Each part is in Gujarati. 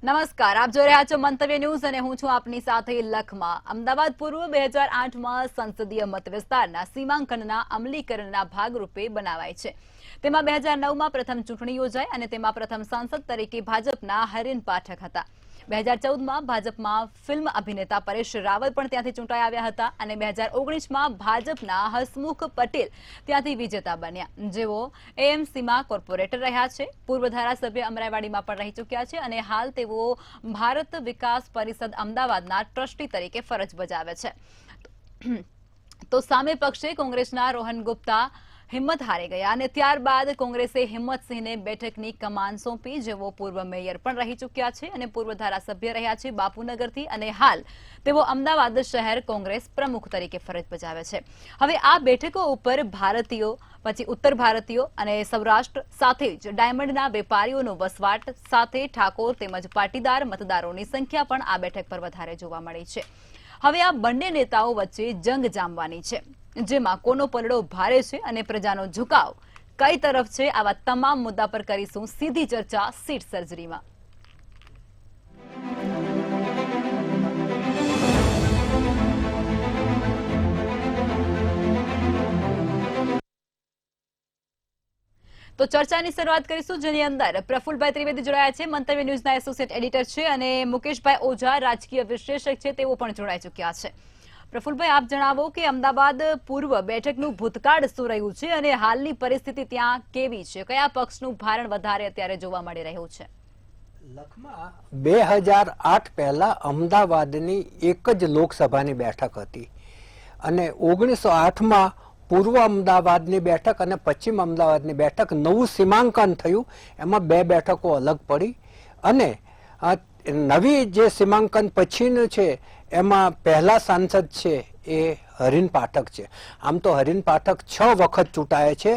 નમસ્કાર, આપ જોઈ રહ્યા છો મંતવ્ય ન્યૂઝ અને હું છું આપની સાથે લખમાં। અમદાવાદ પૂર્વ 2008માં સંસદીય મત વિસ્તારના સીમાંકનના અમલીકરણના ભાગરૂપે બનાવાય છે। તેમાં 2009માં પ્રથમ ચૂંટણી યોજાઈ અને તેમાં પ્રથમ સાંસદ તરીકે ભાજપના હરીન પાઠક હતા। 2014માં ભાજપમાં ફિલ્મ અભિનેતા પરેશ રાવલ પણ ત્યાંથી ચૂંટાઈ આવ્યા હતા અને 2019માં ભાજપના હસમુખ પટેલ ત્યાંથી વિજેતા બન્યા, જેઓ એએમસીમાં કોર્પોરેટર રહ્યા છે। પૂર્વ ધારાસભ્ય અમરાઈવાડીમાં પણ રહી ચૂક્યા છે અને હાલ તેઓ ભારત વિકાસ પરિષદ અમદાવાદના ટ્રસ્ટી તરીકે ફરજ બજાવે છે। તો સામે પક્ષે કોંગ્રેસના રોહન ગુપ્તા હિંમત હારી ગયા અને ત્યારબાદ કોંગ્રેસે હિંમતસિંહને બેઠકની કમાન સોંપી, જેઓ પૂર્વ મેયર પણ રહી ચૂક્યા છે અને પૂર્વ ધારાસભ્ય રહ્યા છે બાપુનગરથી અને હાલ તેઓ અમદાવાદ શહેર કોંગ્રેસ પ્રમુખ તરીકે ફરજ બજાવે છે। હવે આ બેઠકો ઉપર ભારતીયો, પછી ઉત્તર ભારતીયો અને સૌરાષ્ટ્ર સાથે જ ડાયમંડના વેપારીઓનો વસવાટ સાથે ઠાકોર તેમજ પાટીદાર મતદારોની સંખ્યા પણ આ બેઠક પર વધારે જોવા મળી છે। હવે આ બંને નેતાઓ વચ્ચે જંગ જામવાની છે, જેમાં કોનો પલડો ભારે છે અને પ્રજાનો ઝુકાવ કઈ તરફ છે, આવા તમામ મુદ્દા પર કરીશું સીધી ચર્ચા સીટ સર્જરીમાં। તો ચર્ચાની શરૂઆત કરીશું, જેની અંદર પ્રફુલભાઈ ત્રિવેદી જોડાયા છે, મંતવ્ય ન્યૂઝના એસોસિએટ એડિટર છે, અને મુકેશભાઈ ઓઝા રાજકીય વિશ્લેષક છે, તેઓ પણ જોડાઈ ચૂક્યા છે। પ્રફુલભાઈ, આપ જણાવો કે અમદાવાદ પૂર્વ બેઠકનું ભૂતકાળ શું રહ્યું છે અને હાલની પરિસ્થિતિ ત્યાં કેવી છે? કયા પક્ષનું ભારણ વધારે અત્યારે જોવા મળી રહ્યું છે? લખમાં 2008 પહેલા અમદાવાદની એક જ લોકસભાની બેઠક હતી અને 1908માં પૂર્વ અમદાવાદની બેઠક અને પશ્ચિમ અમદાવાદની બેઠક નવું સીમાંકન થયું, એમાં બે બેઠકો અલગ પડી અને નવી જે સીમાંકન પછીનું છે એમાં પહેલા સાંસદ છે એ હરીન પાઠક છે। આમ તો હરીન પાઠક 6 વખત ચૂંટાયા છે।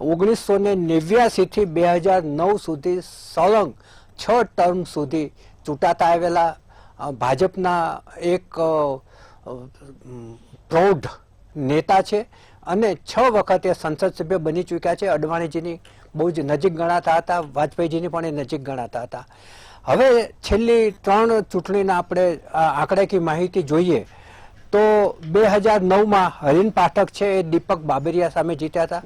1989 થી 2009 સુધી સળંગ 6 ટર્મ સુધી ચૂંટાતા આવેલા ભાજપના એક પ્રૌઢ નેતા છે અને 6 વખત એ સંસદ સભ્ય બની ચૂક્યા છે। અડવાણીજીની બહુ જ નજીક ગણાતા હતા, વાજપેયીજીની પણ એ નજીક ગણાતા હતા। હવે છેલ્લી 3 ચૂંટણીના આપણે આંકડાકીય માહિતી જોઈએ તો 2009માં હરીન પાઠક છે એ દીપક બાબરિયા સામે જીત્યા હતા।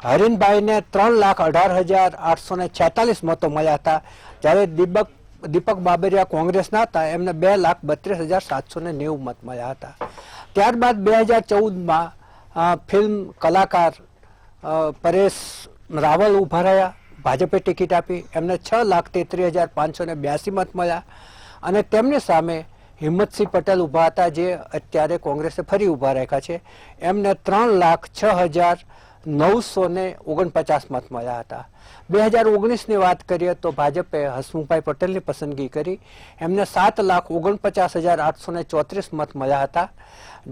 હરીનભાઈને 3,18,846 મતો મળ્યા હતા, જ્યારે દીપક બાબરિયા કોંગ્રેસના હતા, એમને 2,32,790 મત મળ્યા હતા। ત્યારબાદ 2014માં ફિલ્મ કલાકાર પરેશ રાવલ ઉભા રહ્યા, ભાજપે ટિકિટ આપી, એમને 6,33,582 મત મળ્યા અને તેમની સામે હિંમતસિંહ પટેલ ઉભા હતા, જે અત્યારે કોંગ્રેસે ફરી ઉભા રાખ્યા છે, એમને 3,06,949 મત મળ્યા હતા। 2019ની વાત કરીએ તો ભાજપે હસમુખભાઈ પટેલની પસંદગી કરી, એમને 7,49,834 મત મળ્યા હતા,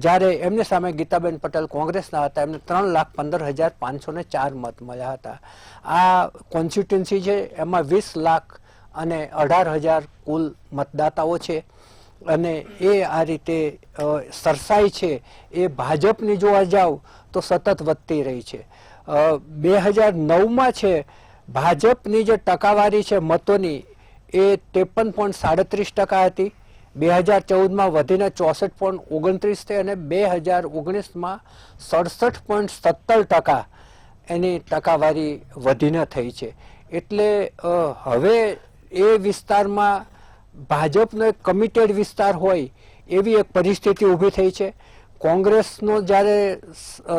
જ્યારે એમની સામે ગીતાબેન પટેલ કોંગ્રેસના હતા, એમને 3,15,504 મત મળ્યા હતા। આ કોન્સ્ટિટ્યુન્સી છે એમાં 20 લાખ અને 18,000 કુલ મતદાતાઓ છે અને એ આ રીતે સરસાઈ છે એ ભાજપની જોવા જાવ તો સતત વધતી રહી છે। 2009માં છે ભાજપની જે ટકાવારી છે મતોની એ 53.37% હતી, 2014માં વધીને 64.29 થઈ અને 2019માં 67.17% એની ટકાવારી વધીને થઈ છે। એટલે હવે એ વિસ્તારમાં ભાજપનો એક કમિટેડ વિસ્તાર હોય એવી એક પરિસ્થિતિ ઊભી થઈ છે। કોંગ્રેસનો જ્યારે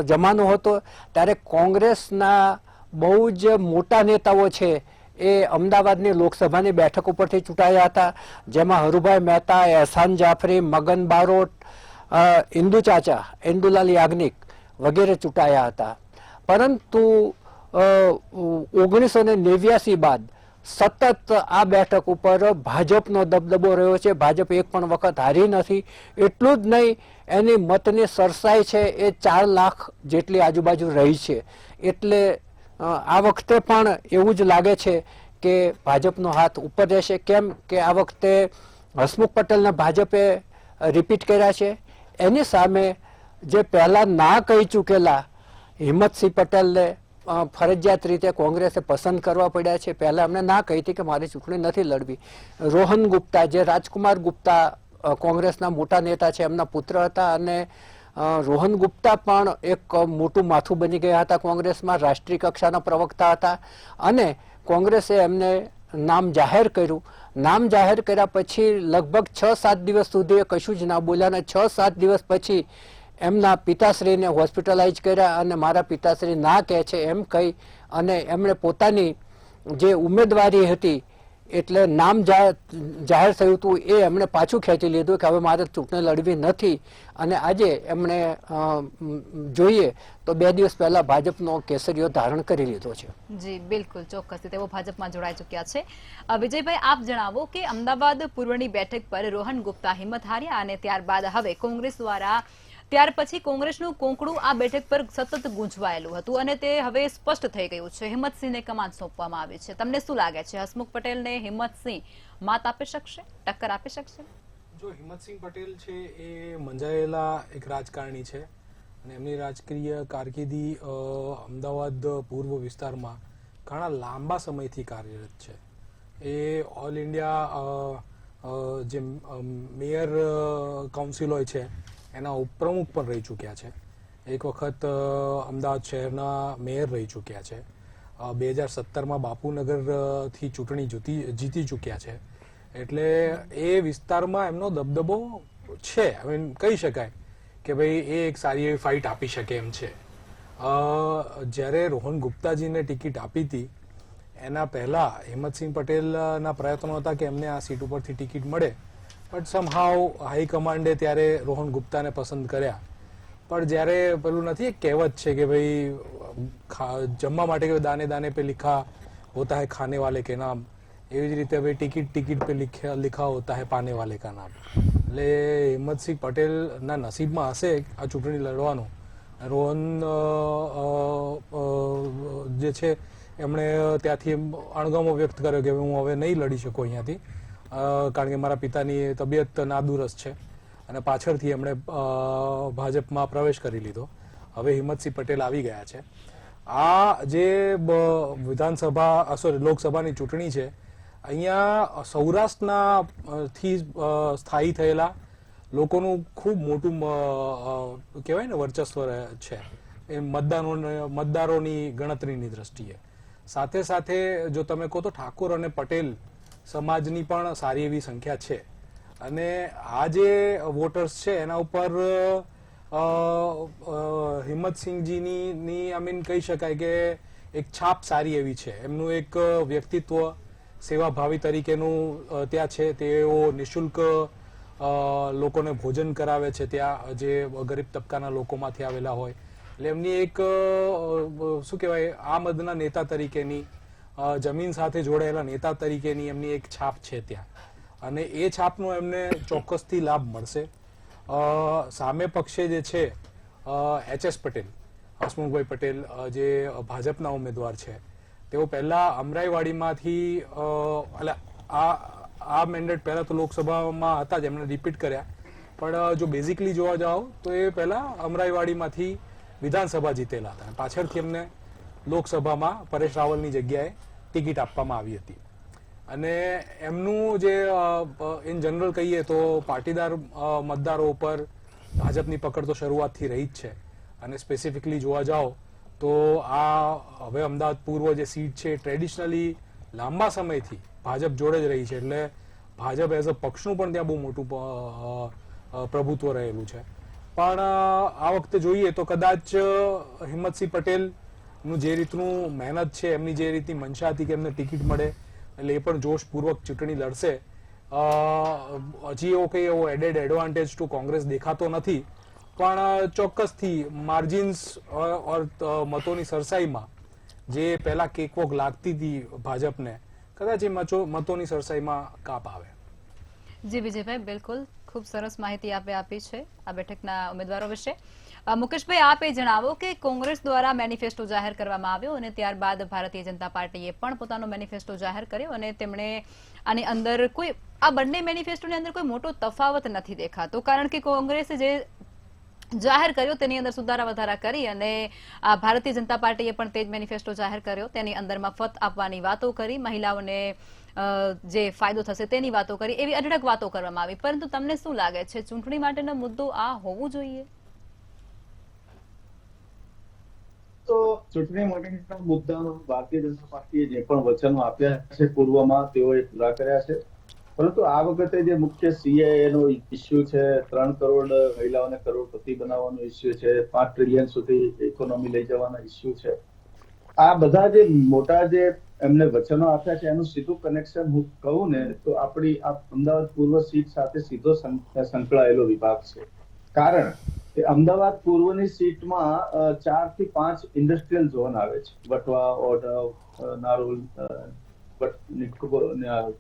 જમાનો હતો ત્યારે કોંગ્રેસના બહુ જ મોટા નેતાઓ છે એ અમદાવાદની લોકસભાની બેઠક ઉપરથી ચૂંટાયા હતા, જેમાં હરુભાઈ મહેતા, એહસાન જાફરી, મગન બારોટ, ઇન્દુ ચાચા, ઇન્દુલાલ યાજ્ઞિક વગેરે ચૂંટાયા હતા। પરંતુ 1989 બાદ સતત આ બેઠક ઉપર ભાજપનો દબદબો રહ્યો છે। ભાજપ એક પણ વખત હારી નથી। એટલું જ નહીં, એની મતની સરસાઈ છે એ 4 લાખ જેટલી આજુબાજુ રહી છે। એટલે આ વખતે પણ એવું જ લાગે છે કે ભાજપનો હાથ ઉપર રહેશે। કેમ કે આ વખતે હસમુખ પટેલને ભાજપે રિપીટ કર્યા છે, એની સામે જે પહેલા ના કહી ચૂકેલા હિંમતસિંહ પટેલને ફરજિયાત રીતે કોંગ્રેસે પસંદ કરવા પડ્યા છે. પહેલા એમને ના કહી હતી કે મારી ચૂંટણી નથી લડવી. રોહન ગુપ્તા, જે રાજકુમાર ગુપ્તા કોંગ્રેસના મોટા નેતા છે, એમના પુત્ર હતા અને રોહન ગુપ્તા પણ એક મોટું માથું બની ગયા હતા કોંગ્રેસમાં, રાષ્ટ્રીય કક્ષાના પ્રવક્તા હતા અને કોંગ્રેસે એમને નામ જાહેર કર્યું. નામ જાહેર કર્યા પછી લગભગ 6-7 દિવસ સુધી એ કશું જ ના બોલ્યા અને 6-7 દિવસ પછી એમના પિતાશ્રીને હોસ્પિટલાઇઝ કર્યા અને મારા પિતાશ્રી ના કહે છે એમ કહી અને એમણે પોતાની જે ઉમેદવારી હતી એટલે નામ જાહેર થયું હતું એ એમણે પાછું ખેંચી લીધું કે હવે મારે ચૂંટણી લડવી નથી. અને આજે એમણે જોઈએ તો 2 દિવસ પહેલા ભાજપનો કેસરીઓ ધારણ કરી લીધો છે. જી બિલકુલ, ચોક્કસથી તેઓ ભાજપમાં જોડાઈ ચૂક્યા છે. વિજયભાઈ, આપ જણાવો કે અમદાવાદ પૂર્વની બેઠક પર રોહન ગુપ્તા હિંમત હાર્યા અને ત્યારબાદ હવે કોંગ્રેસ દ્વારા ત્યાર પછી કોંગ્રેસનું કોંકણું આ બેઠક પર સતત ગૂંચવાયેલું હતું અને તે હવે સ્પષ્ટ થઈ ગયું છે. હિંમતસિંહને કમાન સોંપવામાં આવી છે. તમને શું લાગે છે, હસમુખ પટેલને હિંમતસિંહ માત આપી શકશે, ટક્કર આપી શકશે? જો હિંમતસિંહ પટેલ છે એ મંજાયેલા એક રાજકારણી છે અને એમની રાજકીય કારકિર્દી અમદાવાદ પૂર્વ વિસ્તારમાં ઘણા લાંબા સમયથી કાર્યરત છે. એ ઓલ ઇન્ડિયા જે મેયર કાઉન્સિલ હોય છે એના ઉપપ્રમુખ પણ રહી ચૂક્યા છે. એક વખત અમદાવાદ શહેરના મેયર રહી ચૂક્યા છે. 2017માં બાપુનગરથી ચૂંટણી જીતી ચૂક્યા છે. એટલે એ વિસ્તારમાં એમનો દબદબો છે. કહી શકાય કે ભાઈ એ એક સારી એવી ફાઇટ આપી શકે એમ છે. જ્યારે રોહન ગુપ્તાજીને ટિકિટ આપી હતી એના પહેલા હિંમતસિંહ પટેલના પ્રયત્નો હતા કે એમને આ સીટ ઉપરથી ટિકિટ મળે, બટ સમહાવ હાઈકમાન્ડે ત્યારે રોહન ગુપ્તાને પસંદ કર્યા. પણ જ્યારે પેલું નથી, એક કહેવત છે કે ભાઈ જમવા માટે કે દાને દાને પે લિખા હોતા હૈ ખાને વાલે કે નામ, એવી જ રીતે ભાઈ ટિકિટ પે લિખા હોતા હૈ પાને વાલે કા નામ. એટલે હિંમતસિંહ પટેલના નસીબમાં હશે આ ચૂંટણી લડવાનું. રોહન જે છે એમણે ત્યાંથી અણગમો વ્યક્ત કર્યો કે હું હવે નહીં લડી શકું અહીંયાથી, કારણ કે મારા પિતાની તબિયત નાદુરસ્ત છે અને પાછળથી એમણે ભાજપમાં પ્રવેશ કરી લીધો. હવે હિંમતસિંહ પટેલ આવી ગયા છે. આ જે વિધાનસભા લોકસભાની ચૂંટણી છે, અહીંયા સૌરાષ્ટ્રના થી સ્થાયી થયેલા લોકોનું ખૂબ મોટું કહેવાય ને વર્ચસ્વ છે એ મતદારોની ગણતરીની દ્રષ્ટિએ. સાથે સાથે જો તમે કહો તો ઠાકોર અને પટેલ સમાજની પણ સારી એવી સંખ્યા છે અને આ જે વોટર્સ છે એના ઉપર હિંમતસિંહજીની કહી શકાય કે એક છાપ સારી એવી છે. એમનું એક વ્યક્તિત્વ સેવાભાવી તરીકેનું ત્યાં છે. તેઓ નિઃશુલ્ક લોકોને ભોજન કરાવે છે ત્યાં જે ગરીબ તબક્કાના લોકોમાંથી આવેલા હોય. એટલે એમની એક શું કહેવાય આમદના નેતા તરીકેની, જમીન સાથે જોડાયેલા નેતા તરીકેની એમની એક છાપ છે ત્યાં અને એ છાપનો એમને ચોક્કસથી લાભ મળશે. સામે પક્ષે જે છે HS પટેલ, હસમુખભાઈ પટેલ જે ભાજપના ઉમેદવાર છે, તેઓ પહેલા અમરાઈવાડીમાંથી આ મેન્ડેટ પહેલા તો લોકસભામાં હતા જ, એમને રિપીટ કર્યા, પણ જો બેઝિકલી જોવા જાઓ તો એ પહેલા અમરાઈવાડીમાંથી વિધાનસભા જીતેલા હતા. પાછળથી એમને લોકસભામાં પરેશ રાવલની જગ્યાએ ટિકિટ આપવામાં આવી હતી અને એમનું જે ઇન જનરલ કહીએ તો પાટીદાર મતદારો ઉપર ભાજપની પકડ તો શરૂઆતથી રહી જ છે અને સ્પેસિફિકલી જોવા જાઓ તો આ હવે અમદાવાદ પૂર્વ જે સીટ છે ટ્રેડિશનલી લાંબા સમયથી ભાજપ જોડે જ રહી છે. એટલે ભાજપ એઝ અ પક્ષનું પણ ત્યાં બહુ મોટું પ્રભુત્વ રહેલું છે. પણ આ વખતે જોઈએ તો કદાચ હિંમતસિંહ પટેલનું જે રીતનું મહેનત છે, એમની જે રીતની મનસા હતી કે એમને ટિકિટ મળે, એટલે એ પણ જોશપૂર્વક ચૂંટણી લડશે. હજી એવો કંઈ એવો એડેડ એડવાન્ટેજ ટુ કોંગ્રેસ દેખાતો નથી, પણ ચોક્કસથી માર્જિન્સ ઓર મતોની સરસાઈમાં જે પહેલા કેકવોક લાગતી હતી ભાજપને, કદાચ એ મતોની સરસાઈમાં કાપ આવે. જી વિજયભાઈ, બિલકુલ ખૂબ સરસ માહિતી આપે આપી છે આ બેઠકના ઉમેદવારો વિશે. મુકેશભાઈ, આપ એ જણાવો કે કોંગ્રેસ દ્વારા મેનિફેસ્ટો જાહેર કરવામાં આવ્યો અને ત્યારબાદ ભારતીય જનતા પાર્ટીએ પણ પોતાનો મેનિફેસ્ટો જાહેર કર્યો અને તેમણે આની અંદર આ બંને મેનિફેસ્ટોની અંદર કોઈ મોટો તફાવત નથી દેખાતો, કારણ કે કોંગ્રેસે જે જાહેર કર્યો તેની અંદર સુધારા વધારા કરી અને ભારતીય જનતા પાર્ટીએ પણ તે જ મેનિફેસ્ટો જાહેર કર્યો. તેની અંદર મફત આપવાની વાતો કરી, મહિલાઓને જે ફાયદો થશે તેની વાતો કરી, એવી અઢળક વાતો કરવામાં આવી. પરંતુ તમને શું લાગે છે, ચૂંટણી માટેનો મુદ્દો આ હોવું જોઈએ? તો ચૂંટણી માટેના મુદ્દામાં ભારતીય જનતા પાર્ટીએ જે પણ વચનો આપ્યા છે પૂર્વમાં તેઓએ પૂરા કર્યા છે. પરંતુ આ વખતે જે મુખ્ય સીએએ નો ઇસ્યુ છે, 3 કરોડ મહિલાઓને કરોડપતિ બનાવવાનો ઇસ્યુ છે, 5 ટ્રિલિયન સુધી ઇકોનોમી લઈ જવાનો ઇસ્યુ છે, આ બધા જે મોટા જે એમને વચનો આપ્યા છે એનું સીધું કનેક્શન હું કહું ને તો આપણી આ અમદાવાદ પૂર્વ સીટ સાથે સીધો સંકળાયેલો વિભાગ છે. કારણ કે અમદાવાદ પૂર્વની સીટમાં 4 થી 5 ઇન્ડસ્ટ્રીયલ ઝોન આવે છે. વટવા, ઓઢવ, નારોલ,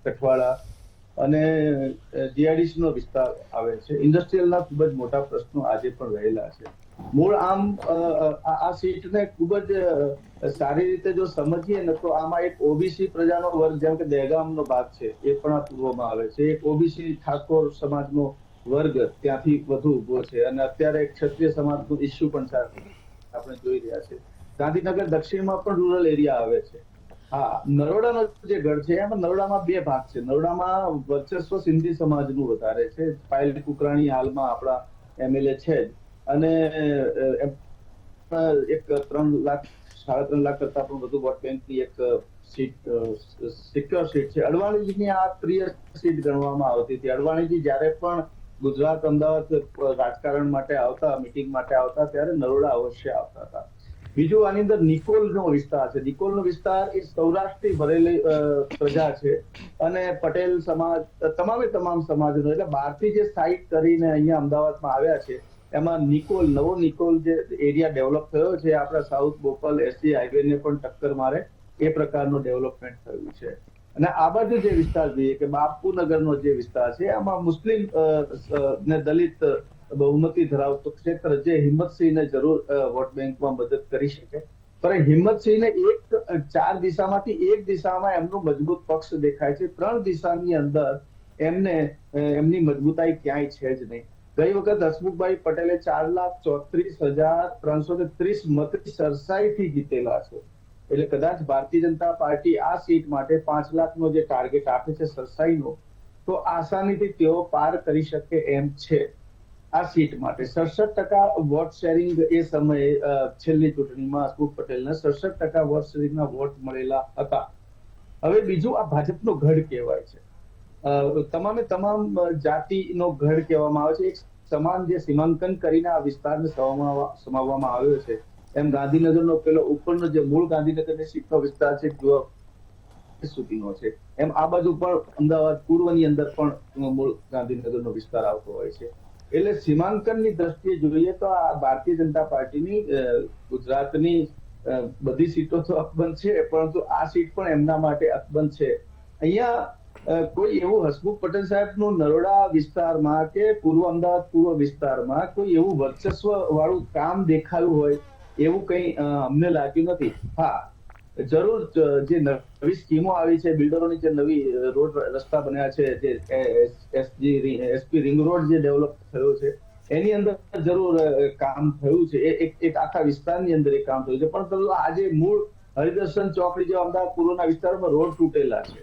કઠવાડા અને જીઆઈડીસી નો વિસ્તાર આવે છે. ઇન્ડસ્ટ્રીયલના ખૂબ જ મોટા પ્રશ્નો આજે પણ રહેલા છે. મૂળ આમ આ સીટને ખૂબ જ સારી રીતે જો સમજીએ ને તો આમાં એક ઓબીસી પ્રજાનો વર્ગ જેમ કે દહેગામનો ભાગ છે એ પણ આ પૂર્વમાં આવે છે. એક ઓબીસી ઠાકોર સમાજનો વર્ગ ત્યાંથી વધુ ઉભો છે અને અત્યારે ક્ષત્રિય સમાજનો ઇસ્યુ પણ આપણે જોઈ રહ્યા છે. ગાંધીનગર દક્ષિણમાં પણ રૂરલ એરિયા આવે છે. હા, નરોડાનો જે ગઢ છે એમાં નરોડામાં 2 ભાગ છે. નરોડામાં વર્ચસ્વ સિંધી સમાજનું વધારે છે. પાયલ કુકરાણી હાલમાં આપણા એમએલએ છે જ અને એક 3 લાખ 3.5 લાખ કરતા પણ વધુ વોટ બેંકની એક સીટ સિક્યોર સીટ છે. અડવાણીજીની આ પ્રિય સીટ ગણવામાં આવતી હતી. અડવાણીજી જ્યારે પણ ગુજરાત અમદાવાદ રાજકારણ માટે આવતા, મિટિંગ માટે આવતા ત્યારે નરોડા અવશ્ય આવતા હતા. બીજું આની અંદર નિકોલનો વિસ્તાર છે. નિકોલનો વિસ્તાર એ સૌરાષ્ટ્રથી ભરેલી પ્રજા છે અને પટેલ સમાજ તમામ સમાજનો, એટલે બહારથી જે સાઇટ કરીને અહીંયા અમદાવાદમાં આવ્યા છે એમાં નિકોલ, નવો નિકોલ જે એરિયા ડેવલપ થયો છે, આપણા સાઉથ બોપલ એસજી હાઈવેને પણ ટક્કર મારે એ પ્રકારનો ડેવલપમેન્ટ થયું છે. અને આ બાજુ જે વિસ્તાર જોઈએ કે બાપુનગરનો જે વિસ્તાર છે એમાં મુસ્લિમ ને દલિત બહુમતી ધરાવતો ક્ષેત્ર જે હિંમતસિંહને જરૂર વોટ બેંકમાં મદદ કરી શકે. પણ હિંમતસિંહને 4 દિશામાંથી 1 દિશામાં એમનો મજબૂત પક્ષ દેખાય છે. 3 દિશાની અંદર એમની મજબૂતાઈ ક્યાંય છે જ નહીં. ગઈ વખત હસમુખભાઈ પટેલે 4,34,330 મતની સરસાઈથી જીતેલા છે. એટલે કદાચ ભારતીય જનતા પાર્ટી આ સીટ માટે 5 લાખનો જે ટાર્ગેટ આપે છે સરસાઈનો, તો આસાનીથી તેઓ પાર કરી શકે એમ છે. આ સીટ માટે 67% વોટ શેરિંગ એ સમયે છેલ્લી ચૂંટણીમાં હસમુખ પટેલને 67% વોટ શેરિંગના વોટ મળેલા હતા. હવે બીજું આ ભાજપનો ગઢ કહેવાય છે. તમામ જાતિનો ગઢ કહેવામાં આવે છે. એક સમાન જે સીમાંકન કરીને આ વિસ્તારને સમાવવામાં આવ્યો છે. એમ ગાંધીનગરનો પેલો ઉપરનો જે મૂળ ગાંધીનગરની સીટનો વિસ્તાર છે સુધીનો છે, એમ આ બાજુ પણ અમદાવાદ પૂર્વની અંદર પણ મૂળ ગાંધીનગરનો વિસ્તાર આવતો હોય છે. એટલે સીમાંકનની દ્રષ્ટિએ જોઈએ તો આ ભારતીય જનતા પાર્ટીની ગુજરાતની બધી સીટો તો અકબંધ છે, પરંતુ આ સીટ પણ એમના માટે અકબંધ છે. અહીંયા કોઈ એવું હસમુખ પટેલ સાહેબનું નરોડા વિસ્તારમાં કે પૂર્વ અમદાવાદ પૂર્વ વિસ્તારમાં કોઈ એવું વર્ચસ્વ વાળું કામ દેખાયું હોય એવું કંઈ અમને લાગ્યું નથી. હા, જરૂર જે નવી સ્કીમો આવી છે, બિલ્ડરોની જે નવી રોડ રસ્તા બન્યા છે, જે એસપી રિંગ રોડ જે ડેવલપ થયો છે એની અંદર જરૂર કામ થયું છે. એક આખા વિસ્તારની અંદર એ કામ થયું છે. પણ આજે મૂળ હરિદર્શન ચોકડી જેવા અમદાવાદ પૂર્વના વિસ્તારમાં રોડ તૂટેલા છે.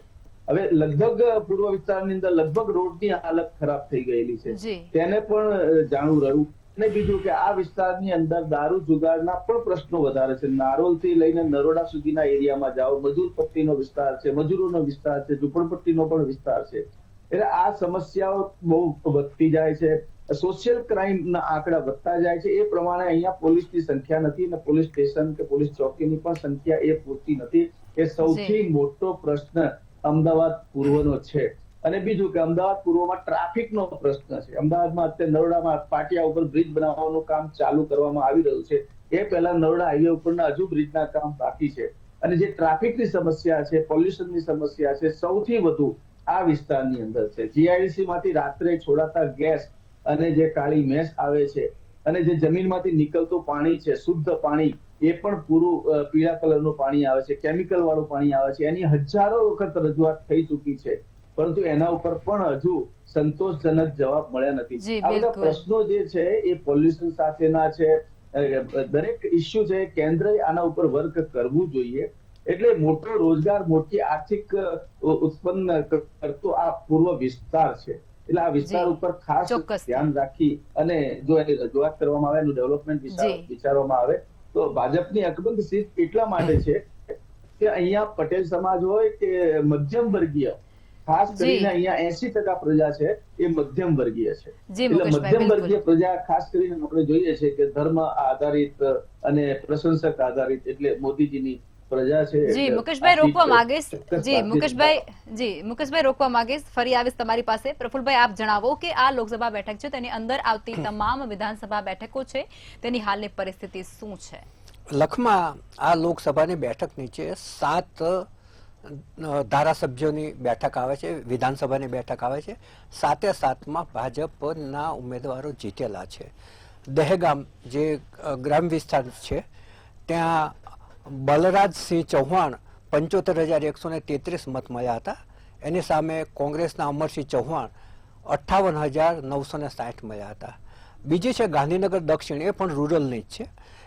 હવે લગભગ પૂર્વ વિસ્તારની અંદર લગભગ રોડની હાલત ખરાબ થઈ ગયેલી છે. તેને પણ જાણવું રહ્યું. અને બીજું કે આ વિસ્તારની અંદર દારૂ જુગારના પણ પ્રશ્નો વધારે છે. નારોલથી લઈને નરોડા સુધીના એરિયામાં જાઓ, મજૂર પટ્ટીનો વિસ્તાર છે, મજૂરોનો વિસ્તાર છે, ઝૂંપડપટ્ટીનો પણ વિસ્તાર છે. એટલે આ સમસ્યાઓ બહુ વધતી જાય છે. સોશિયલ ક્રાઇમના આંકડા વધતા જાય છે. એ પ્રમાણે અહીંયા પોલીસની સંખ્યા નથી અને પોલીસ સ્ટેશન કે પોલીસ ચોકીની પણ સંખ્યા એ પૂરતી નથી. એ સૌથી મોટો પ્રશ્ન અમદાવાદ પૂર્વનો છે. અને બીજું કે અમદાવાદ પૂર્વમાં ટ્રાફિકનો પ્રશ્ન છે. અમદાવાદમાં અત્યારે નરોડામાં પાટિયા ઉપર બ્રિજ બનાવવાનું કામ ચાલુ કરવામાં આવી રહ્યું છે. એ પહેલા નરોડા હાઈવે ઉપરના હજુ બ્રિજના કામ બાકી છે. અને જે ટ્રાફિકની સમસ્યા છે, પોલ્યુશનની સમસ્યા છે, સૌથી વધુ આ વિસ્તારની અંદર છે. જીઆઈડીસી માંથી રાત્રે છોડાતા ગેસ અને જે કાળી મેસ આવે છે અને જે જમીનમાંથી નીકળતું પાણી છે, શુદ્ધ પાણી, એ પણ પૂરું પીળા કલરનું પાણી આવે છે, કેમિકલ વાળું પાણી આવે છે. એની હજારો વખત રજૂઆત થઈ ચૂકી છે. પરંતુ એના ઉપર પણ હજુ સંતોષજનક જવાબ મળ્યા નથી. જી, આ બધા બિલકુલ. પ્રશ્નો જે છે એ પોલ્યુશન સાથેના છે. દરેક ઇસ્યુ છે કેન્દ્રએ આના ઉપર વર્ક કરવું જોઈએ. એટલે મોટો રોજગાર, મોટી આર્થિક ઉત્પન્ન કરતો આ પૂર્વ વિસ્તાર છે. એટલે આ વિસ્તાર જી, ઉપર ખાસ ચોક્કસ. ધ્યાન રાખી અને જો એની રજૂઆત કરવામાં આવે, એનું ડેવલપમેન્ટ જી. વિચારવામાં આવે તો ભાજપની અકબંધ સીટ એટલા માટે છે કે અહીંયા પટેલ સમાજ હોય કે મધ્યમ વર્ગીય, ખાસ જી. કરીને અહીંયા 80% પ્રજા છે એ મધ્યમ વર્ગીય છે. જી, એટલે મુકેશભાઈ, મધ્યમ બિલકુલ. વર્ગીય પ્રજા ખાસ કરીને આપણે જોઈએ છે કે ધર્મ આધારિત અને પ્રશંસક આધારિત, એટલે મોદીજીની પ્રજા છે. જી એટલે મુકેશભાઈ આ રોકવા સીટ માંગીશ. ચોક્કસ જી ભારતીય મુકેશભાઈ રોકવા માંગીશ. ફરી આવીશ તમારી પાસે. પ્રફુલભાઈ, આપ જણાવો કે આ લોકસભા બેઠક છે તેની અંદર આવતી તમામ વિધાનસભા બેઠકો છે તેની હાલની પરિસ્થિતિ શું છે? લખમાં આ લોકસભાની બેઠક નીચે 7 ધારાસભ્યોની બેઠક આવે છે, વિધાનસભાની બેઠક આવે છે. 7માં ભાજપના ઉમેદવારો જીતેલા છે. દહેગામ જે ગ્રામ વિસ્તાર છે ત્યાં બલરાજસિંહ ચૌહાણ 75,133 મત મળ્યા હતા. એની સામે કોંગ્રેસના અમરસિંહ ચૌહાણ 58,960 મળ્યા હતા. બીજી છે ગાંધીનગર દક્ષિણ, એ પણ રૂરલની જ છે.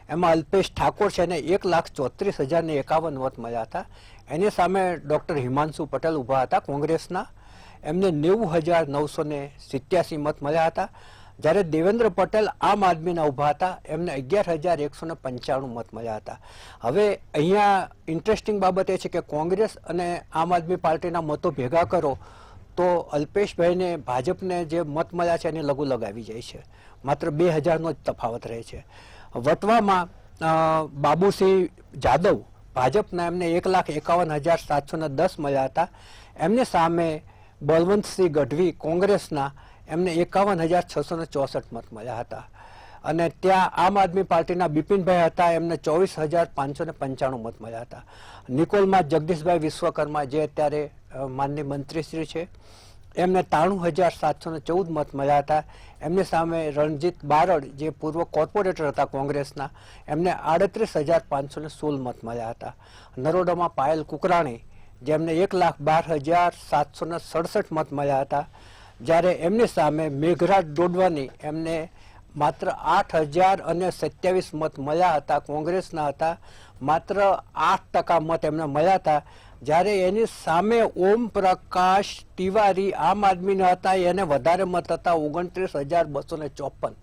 એમાં અલ્પેશ ઠાકોર છે ને 1,34,051 મત મળ્યા હતા. એની સામે ડોક્ટર હિમાંશુ પટેલ ઊભા હતા કોંગ્રેસના, એમને 90,987 મત મળ્યા હતા. જ્યારે દેવેન્દ્ર પટેલ આમ આદમીના ઊભા હતા, એમને 11,195 મત મળ્યા હતા. હવે અહીંયા ઇન્ટરેસ્ટિંગ બાબત એ છે કે કોંગ્રેસ અને આમ આદમી પાર્ટીના મતો ભેગા કરો તો અલ્પેશભાઈને ભાજપને જે મત મળ્યા છે એની લઘુ લગાવી જાય છે. માત્ર 2,000નો જ તફાવત રહે છે. વટવામાં બાબુસિંહ જાદવ ભાજપના, એમને 1,51,710 મળ્યા હતા. એમની સામે બળવંતસિંહ ગઢવી કોંગ્રેસના, એમને 51,664 મત મળ્યા હતા. અને ત્યાં આમ આદમી પાર્ટીના બિપિનભાઈ હતા, એમને 24,595 મત મળ્યા હતા. નિકોલમાં જગદીશભાઈ વિશ્વકર્મા જે અત્યારે માનનીય મંત્રીશ્રી છે, એમને 93,714 મત મળ્યા હતા. એમની સામે રણજીત બારડ જે પૂર્વ કોર્પોરેટર હતા કોંગ્રેસના, એમને 38,516 મત મળ્યા હતા. નરોડામાં પાયલ કુકરાણી જેમને 1,12,767 મત મળ્યા હતા. જ્યારે એમની સામે મેઘરાજ ડોડવાની, એમને માત્ર 8,027 મત મળ્યા હતા, કોંગ્રેસના હતા. માત્ર 8% મત એમને મળ્યા હતા. જ્યારે એની સામે ઓમ પ્રકાશ તિવારી આમ આદમીના હતા, એને વધારે મત હતા, 29,254.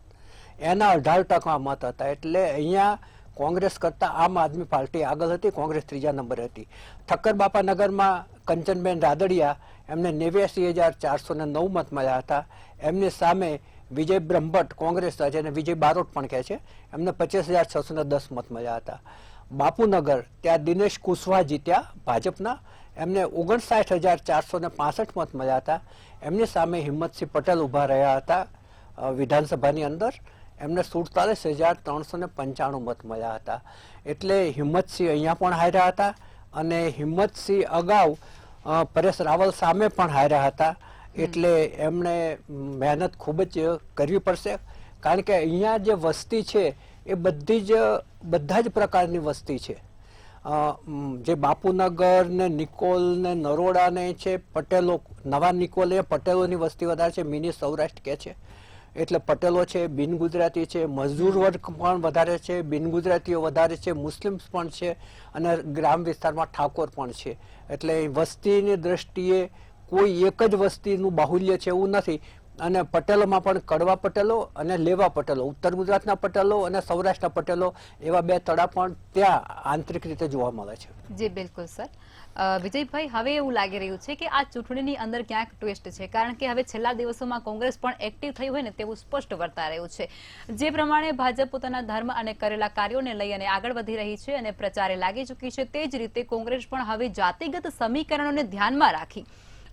એના 18% મત હતા. એટલે અહીંયા કોંગ્રેસ કરતા આમ આદમી પાર્ટી આગળ હતી, કોંગ્રેસ 3જા નંબરે હતી. ઠક્કરબાપા નગરમાં કંચનબેન રાદડિયા, એમને 89,409 મત મળ્યા હતા. એમની સામે વિજય બ્રહ્મભટ્ટ કોંગ્રેસ, જેને વિજય બારોટ પણ કહે છે, એમને 25,610 મત મળ્યા હતા. બાપુનગર ત્યાં દિનેશ કુશવાહ જીત્યા ભાજપના, એમને 59,465 મત મળ્યા હતા. એમની સામે હિંમતસિંહ પટેલ ઊભા રહ્યા હતા વિધાનસભાની અંદર, એમને 47,395 મત મળ્યા હતા. એટલે હિંમતસિંહ અહીંયા પણ હાર્યા હતા અને હિંમતસિંહ અગાઉ પરેશ રાવલ સામે પણ હાર્યા હતા. એટલે એમણે મહેનત ખૂબ જ કરવી પડશે, કારણ કે અહીંયા જે વસ્તી છે એ બધા જ પ્રકારની વસ્તી છે. જે બાપુનગર ને નિકોલ ને નરોડા ને છે, પટેલો, નવા નિકોલ એ પટેલોની વસ્તી વધારે છે, મિની સૌરાષ્ટ્ર કે છે. એટલે પટેલો છે, બિન ગુજરાતી છે, મજદૂર વર્ગ પણ વધારે છે, બિન ગુજરાતીઓ વધારે છે, મુસ્લિમ્સ પણ છે અને ગ્રામ વિસ્તારમાં ઠાકોર પણ છે. એટલે વસ્તીની દ્રષ્ટિએ કોઈ એક જ વસ્તીનું બાહુલ્ય છે એવું નથી. અને પટેલોમાં પણ કડવા પટેલો અને લેવા પટેલો, ઉત્તર ગુજરાતના પટેલો અને સૌરાષ્ટ્રના પટેલો, એવા બે તડા પણ ત્યાં આંતરિક રીતે જોવા મળે છે. જી બિલકુલ સર. વિજયભાઈ, હવે એવું લાગી રહ્યું છે કે આ ચૂંટણીની અંદર ક્યાંક ટ્વિસ્ટ છે, કારણ કે હવે છેલ્લા દિવસોમાં કોંગ્રેસ પણ એક્ટિવ થઈ હોય ને તેવું સ્પષ્ટ વર્તાઈ રહ્યું છે. જે પ્રમાણે ભાજપ પોતાના ધર્મ અને કરેલા કાર્યોને લઈ અને આગળ વધી રહી છે અને પ્રચારે લાગી ચૂકી છે, તે જ રીતે કોંગ્રેસ પણ હવે જાતિગત સમીકરણોને ધ્યાનમાં રાખી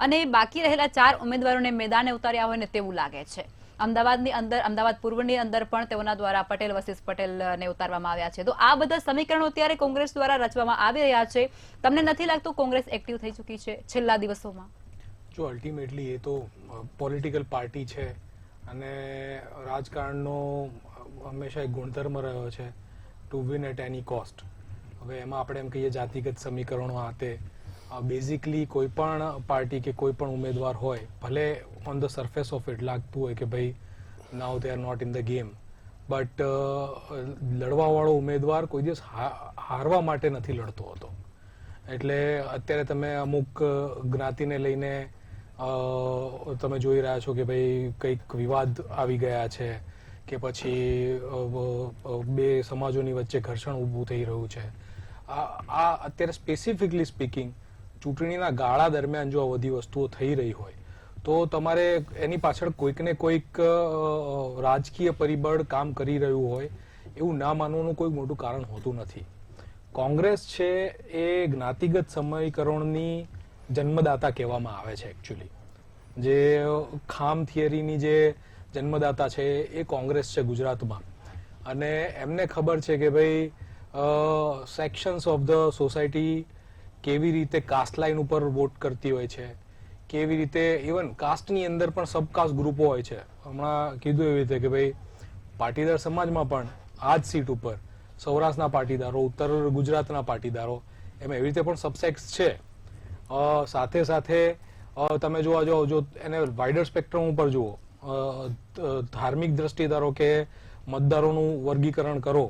અને બાકી રહેલા 4 ઉમેદવારોને મેદાને ઉતાર્યા હોય ને તેવું લાગે છે. અમદાવાદની અંદર, અમદાવાદ પૂર્વની અંદર પણ તેઓના દ્વારા પટેલ વસીસ પટેલને ઉતારવામાં આવ્યા છે. તો આ બધા સમીકરણો અત્યારે કોંગ્રેસ દ્વારા રચવામાં આવી રહ્યા છે. તમને નથી લાગતું કોંગ્રેસ એક્ટિવ થઈ ચૂકી છે છેલ્લા દિવસોમાં? જો અલ્ટિમેટલી એ તો પોલિટિકલ પાર્ટી છે અને રાજકારણનો હંમેશા એક ગુણધર્મ રહ્યો છે to win at any cost. હવે એમાં આપણે એમ કહીએ જાતિગત સમીકરણો આ તે, બેઝિકલી કોઈ પણ પાર્ટી કે કોઈ પણ ઉમેદવાર હોય, ભલે on the surface of it લાગતું હોય કે ભાઈ now they are not in the game, but લડવાવાળો ઉમેદવાર કોઈ દિવસ હારવા માટે નથી લડતો હતો. એટલે અત્યારે તમે અમુક જ્ઞાતિને લઈને તમે જોઈ રહ્યા છો કે ભાઈ કંઈક વિવાદ આવી ગયા છે કે પછી બે સમાજોની વચ્ચે ઘર્ષણ ઊભું થઈ રહ્યું છે. આ અત્યારે સ્પેસિફિકલી સ્પીકિંગ ચૂંટણીના ગાળા દરમિયાન જો આ બધી વસ્તુઓ થઈ રહી હોય તો તમારે એની પાછળ કોઈક ને કોઈક રાજકીય પરિબળ કામ કરી રહ્યું હોય એવું ના માનવાનું કોઈ મોટું કારણ હોતું નથી. કોંગ્રેસ છે એ જ્ઞાતિગત સમીકરણની જન્મદાતા કહેવામાં આવે છે. એકચ્યુઅલી જે ખામ થિયરીની જે જન્મદાતા છે એ કોંગ્રેસ છે ગુજરાતમાં, અને એમને ખબર છે કે ભાઈ સેક્શન્સ ઓફ ધ સોસાયટી કેવી રીતે કાસ્ટ લાઇન ઉપર વોટ કરતી હોય છે, કેવી રીતે ઇવન કાસ્ટની અંદર પણ સબકાસ્ટ ગ્રુપો હોય છે. હમણાં કીધું એવી રીતે કે ભાઈ પાટીદાર સમાજમાં પણ આ જ સીટ ઉપર સૌરાષ્ટ્રના પાટીદારો, ઉત્તર ગુજરાતના પાટીદારો, એમ એવી રીતે પણ સબસેક્સ છે. સાથે સાથે તમે જોવા જાઓ, જો એને વાઇડર સ્પેક્ટ્રમ ઉપર જુઓ, ધાર્મિક દ્રષ્ટિ ધારો કે મતદારોનું વર્ગીકરણ કરો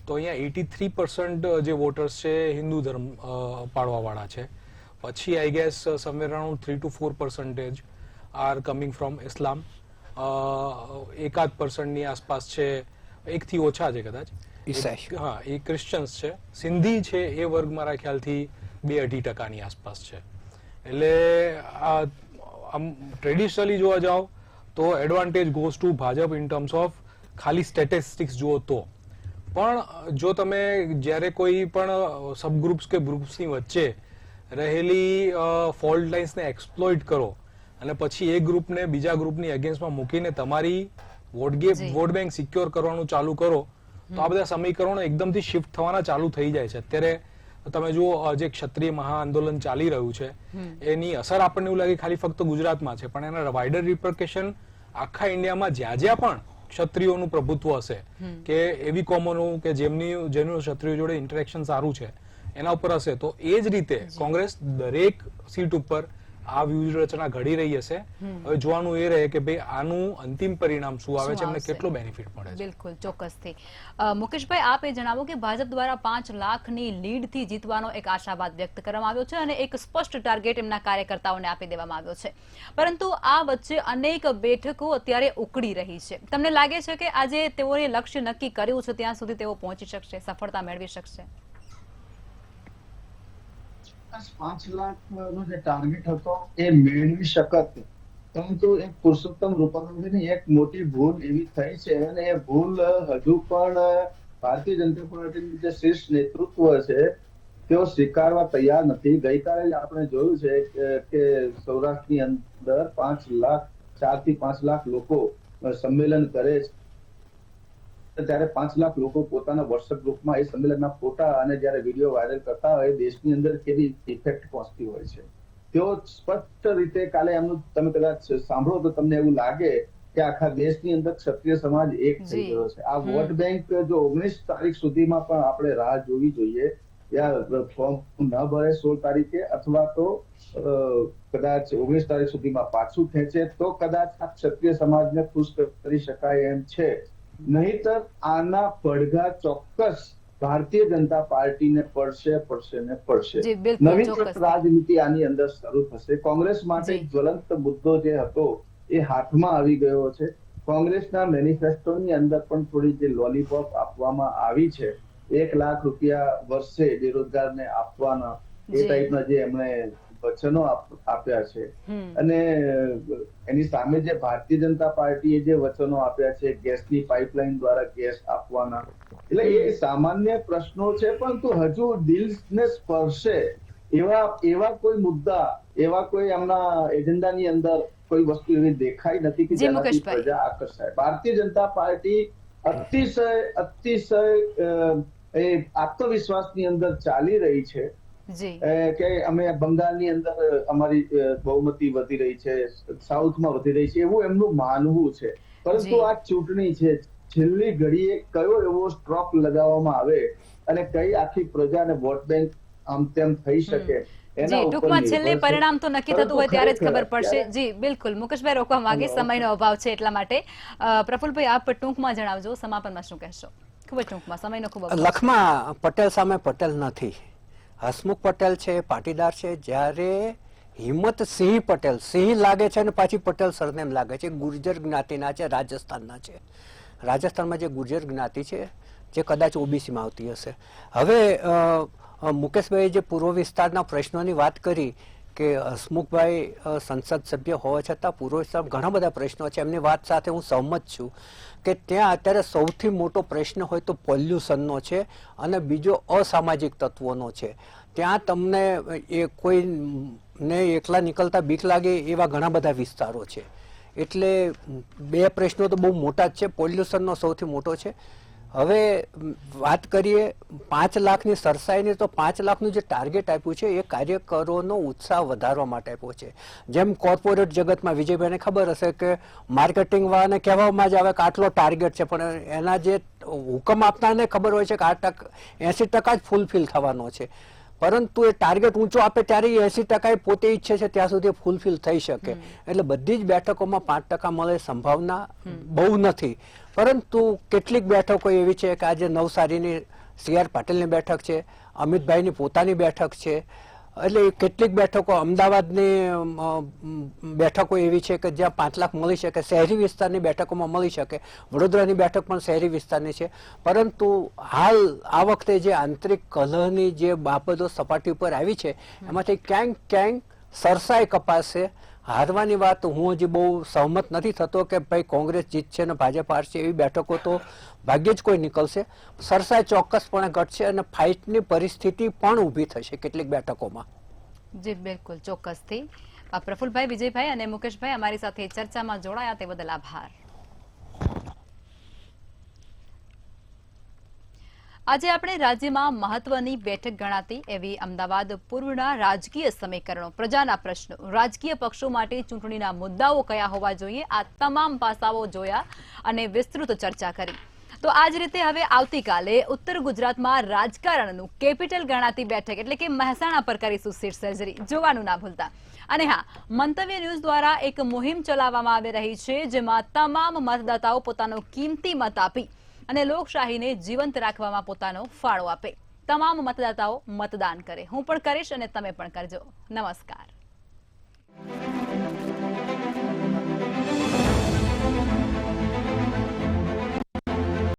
તો અહીંયા 83% જે વોટર્સ છે હિન્દુ ધર્મ પાળવાવાળા છે. પછી I guess somewhere around 3 to 4% are coming from Islam. 1% ની આસપાસ છે, 1 થી ઓછા છે કદાચ, હા, એ ક્રિશ્ચન્સ છે. સિંધી છે એ વર્ગ મારા ખ્યાલથી 2-2.5% આસપાસ છે. એટલે આમ ટ્રેડિશનલી જોવા જાઓ તો advantage goes to Bhajpa in terms of ખાલી સ્ટેટિસ્ટિક્સ જુઓ તો. પણ જો તમે જ્યારે કોઈ પણ સબગ્રુપ્સ કે ગ્રુપ્સની વચ્ચે રહેલી ફોલ્ટ લાઇન્સને એક્સપ્લોઇટ કરો અને પછી એક ગ્રુપને બીજા ગ્રુપની અગેન્સ્ટમાં મૂકીને તમારી વોટ બેંક સિક્યોર કરવાનું ચાલુ કરો તો આ બધા સમીકરણો એકદમથી શિફ્ટ થવાના ચાલુ થઈ જાય છે. અત્યારે તમે જુઓ જે ક્ષત્રિય મહાઆંદોલન ચાલી રહ્યું છે એની અસર આપણને એવું લાગે ખાલી ફક્ત ગુજરાતમાં છે, પણ એના વાઇડર રિપર્કેશન આખા ઇન્ડિયામાં જ્યાં જ્યાં પણ ક્ષત્રિયોનું પ્રભુત્વ હશે કે એવી કોમનો કે જેમનું ક્ષત્રિયો જોડે ઇન્ટરેક્શન સારું છે એના ઉપર હશે, તો એ જ રીતે કોંગ્રેસ દરેક સીટ ઉપર આ વ્યૂહરચના ઘડી રહી હશે. હવે જોવાનું એ રહે કે ભાઈ આનું અંતિમ પરિણામ શું આવે છે, એમને કેટલો બેનિફિટ મળે છે. બિલકુલ, ચોક્કસથી. મુકેશભાઈ, આપે જણાવો કે ભાજપ દ્વારા 5 લાખની લીડથી જીતવાનો એક આશાવાદ વ્યક્ત કરવામાં આવ્યો છે અને એક સ્પષ્ટ ટાર્ગેટ એમના કાર્યકર્તાઓને આપી દેવામાં આવ્યો છે, પરંતુ આ વચ્ચે અનેક બેઠકો અત્યારે ઉકળી રહી છે. તમને લાગે છે કે આજે તેઓએ લક્ષ્ય નક્કી કર્યું છે ત્યાં સુધી તેઓ પહોંચી શકશે, સફળતા મેળવી શકશે? 5 લાખનો જે ટાર્ગેટ હતો એ મેળવી શકત, પરંતુ એક પુરુષોત્તમ રૂપાલાની એક મોટી ભૂલ એવી થઈ છે અને એ ભૂલ હજુ પણ ભારતીય જનતા પાર્ટીનું જે શીર્ષ નેતૃત્વ છે તેઓ સ્વીકારવા તૈયાર નથી. ગઈકાલે આપણે જોયું છે કે સૌરાષ્ટ્રની અંદર 4 થી 5 લાખ લોકો સંમેલન કરે છે, ત્યારે 5 લાખ લોકો પોતાના વોટ્સએપ ગ્રુપમાં એ સંમેલનના ફોટા અને જ્યારે વિડીયો વાયરલ કરતા હોય દેશની અંદર કેવી ઇફેક્ટ પહોંચતી હોય છે. તેઓ સ્પષ્ટ રીતે કાલે એમનું તમે કદાચ સાંભળો તો તમને એવું લાગે કે આખા દેશની અંદર ક્ષત્રિય સમાજ એક થઈ ગયો છે. આ વોટ બેંક જો 19 તારીખ સુધીમાં પણ આપણે રાહ જોવી જોઈએ, યા ફોર્મ ન ભરે 16 તારીખે અથવા તો કદાચ 19 તારીખ સુધીમાં પાછું ખેંચે તો કદાચ આ ક્ષત્રિય સમાજને ખુશ કરી શકાય એમ છે. નહીતર આના પડઘા ચોક્કસ ભારતીય જનતા પાર્ટીને પડશે. નવી રાજનીતિ આની અંદર શરૂ થશે. કોંગ્રેસ માટે જ્વલંત મુદ્દો જે હતો એ હાથમાં આવી ગયો છે. કોંગ્રેસના મેનિફેસ્ટોની અંદર પણ થોડી જે લોલીપોપ આપવામાં આવી છે, 1 લાખ રૂપિયા વર્ષે બેરોજગારને આપવાના, એ ટાઈપના જે એમણે વચનો આપ્યા છે, અને એની સામે જે ભારતીય જનતા પાર્ટીએ જે વચનો આપ્યા છે ગેસની પાઇપલાઇન દ્વારા ગેસ આપવાના, એટલે એ સામાન્ય પ્રશ્નો છે, પરંતુ હજુ દિલને સ્પર્શે એવા કોઈ મુદ્દા, એવા કોઈ એમના એજન્ડાની અંદર કોઈ વસ્તુ એવી દેખાઈ નથી કે જેનાથી પ્રજા આકર્ષાય. ભારતીય જનતા પાર્ટી અતિશય એ આત્મવિશ્વાસની અંદર ચાલી રહી છે કે અમે બંગાળની અંદર અમારી બહુમતી વધી રહી છે, સાઉથમાં વધી રહી છે, એવું એમનું માનવું છે. પરંતુ આ ચૂંટણી છે, છેલ્લી ઘડીએ કયો એવો સ્ટ્રોક લગાવવામાં આવે અને કઈ આખી પ્રજાને વોટ બેંક આમ તેમ થઈ શકે જી, ટૂંકમાં છેલ્લે પરિણામ તો નક્કી થતું હોય ત્યારે જ ખબર પડશે. જી બિલકુલ, મુકેશભાઈ રોકવા માંગે, સમયનો અભાવ છે એટલા માટે. પ્રફુલભાઈ, આપ ટૂંકમાં જણાવજો, સમાપનમાં શું કહેશો? ખૂબ જ ટૂંકમાં, સમયનો ખૂબ અભાવ છે. લખમાં પટેલ સામે પટેલ નથી. હસમુખ પટેલ છે, પાટીદાર છે. જ્યારે હિંમતસિંહ પટેલ, સિંહ લાગે છે અને પાછી પટેલ સરનેમ લાગે છે, ગુર્જર જ્ઞાતિના છે, રાજસ્થાનના છે. રાજસ્થાનમાં જે ગુર્જર જ્ઞાતિ છે જે કદાચ ઓબીસીમાં આવતી હશે. હવે મુકેશભાઈ જે પૂર્વ વિસ્તારના પ્રશ્નોની વાત કરી કે હસમુખભાઈ સંસદ સભ્ય હોવા છતાં પૂર્વ વિસ્તારમાં ઘણા બધા પ્રશ્નો છે, એમની વાત સાથે હું સહમત છું કે ત્યાં અત્યારે સૌથી મોટો પ્રશ્ન હોય તો પોલ્યુશનનો છે અને બીજો અસામાજિક તત્વોનો છે. ત્યાં તમને કોઈને એકલા નીકળતા બીક લાગે એવા ઘણા બધા વિસ્તારો છે. એટલે બે પ્રશ્નો તો બહુ મોટા જ છે. પોલ્યુશનનો સૌથી મોટો છે. હવે વાત કરીએ 5 લાખની સરસાઈની, તો 5 લાખનું જે ટાર્ગેટ આપ્યું છે એ કાર્યકરોનો ઉત્સાહ વધારવા માટે આપ્યો છે. જેમ કોર્પોરેટ જગતમાં વિજયભાઈને ખબર હશે કે માર્કેટિંગ વાળાને કહેવામાં જ આવે કે આટલો ટાર્ગેટ છે, પણ એના જે હુકમ આપનારને ખબર હોય છે કે 80% જ ફૂલફિલ થવાનો છે. પરંતુ એ ટાર્ગેટ ઊંચો આપે ત્યારે 80% પોતે ઈચ્છે છે ત્યાં સુધી ફૂલફિલ થઈ શકે. એટલે બધી જ બેઠકોમાં 5% મળે સંભાવના બહુ નથી. પરંતુ કેટલીક બેઠકો એવી છે કે આજે નવસારીની CR પાટીલની બેઠક છે, અમિતભાઈની પોતાની બેઠક છે. એટલે કેટલીક બેઠકો, અમદાવાદની બેઠકો એવી છે કે જ્યાં 5 લાખ મળી શકે, શહેરી વિસ્તારની બેઠકોમાં મળી શકે. વડોદરાની બેઠક પણ શહેરી વિસ્તારની છે. પરંતુ હાલ આ વખતે જે આંતરિક કલહની જે બાબતો સપાટી ઉપર આવી છે એમાંથી ક્યાંક સરસાઈ કપાશે. હારવાની વાત હું હજી બહુ સહમત નથી થતો કે ભાઈ કોંગ્રેસ જીતશે અને ભાજપ હારશે. એવી બેઠકો તો ભાગ્યે જ કોઈ નીકળશે. સરસાઈ ચોક્કસપણે ઘટશે અને ફાઇટની પરિસ્થિતિ પણ ઊભી થશે કેટલીક બેઠકોમાં. જી બિલકુલ, ચોક્કસથી. પ્રફુલભાઈ, વિજયભાઈ અને મુકેશભાઈ અમારી સાથે ચર્ચામાં જોડાયા તે બદલ આભાર. આજે આપણે રાજ્યમાં મહત્વની બેઠક ગણાતી એવી અમદાવાદ પૂર્વના રાજકીય સમીકરણો, પ્રજાના પ્રશ્નો, રાજકીય પક્ષો માટે ચૂંટણીના મુદ્દાઓ કયા હોવા જોઈએ, આ તમામ પાસાઓ જોયા અને વિસ્તૃત ચર્ચા કરી. તો આ જ રીતે હવે આવતીકાલે ઉત્તર ગુજરાતમાં રાજકારણનું કેપિટલ ગણાતી બેઠક એટલે કે મહેસાણા પર કરીશું સીટ સર્જરી. જોવાનું ના ભૂલતા. અને હા, મંતવ્ય ન્યૂઝ દ્વારા એક મુહિમ ચલાવવામાં આવી રહી છે જેમાં તમામ મતદાતાઓ પોતાનો કિંમતી મત આપી અને લોકશાહીને જીવંત રાખવામાં પોતાનો ફાળો આપે. તમામ મતદાતાઓ મતદાન કરે. હું પણ કરીશ અને તમે પણ કરજો. નમસ્કાર.